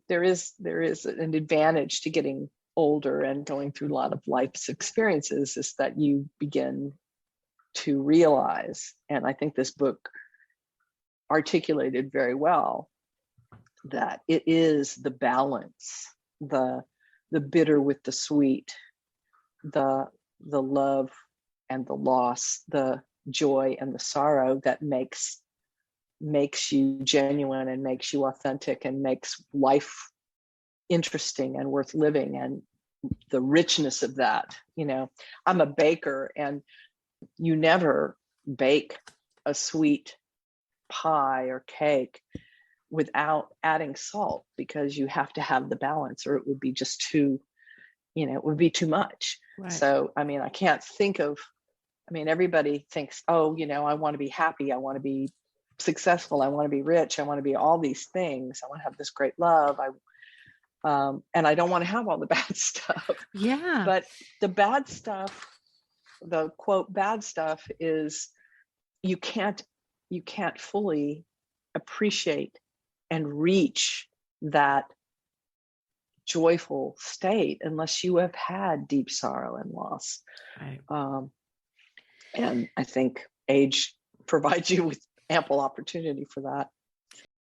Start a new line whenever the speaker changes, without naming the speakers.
there is an advantage to getting older and going through a lot of life's experiences, is that you begin to realize, and I think this book articulated very well, that it is the balance, the bitter with the sweet, the love and the loss, the joy and the sorrow that makes you genuine and makes you authentic and makes life interesting and worth living. And the richness of that, I'm a baker, and you never bake a sweet pie or cake without adding salt, because you have to have the balance, or it would be just too, it would be too much.
Right.
So, I can't think of, everybody thinks, oh, I want to be happy. I want to be successful. I want to be rich. I want to be all these things. I want to have this great love. And I don't want to have all the bad stuff.
Yeah.
But the bad stuff, the quote bad stuff, is you can't fully appreciate and reach that joyful state unless you have had deep sorrow and loss.
Right.
And I think age provides you with ample opportunity for that.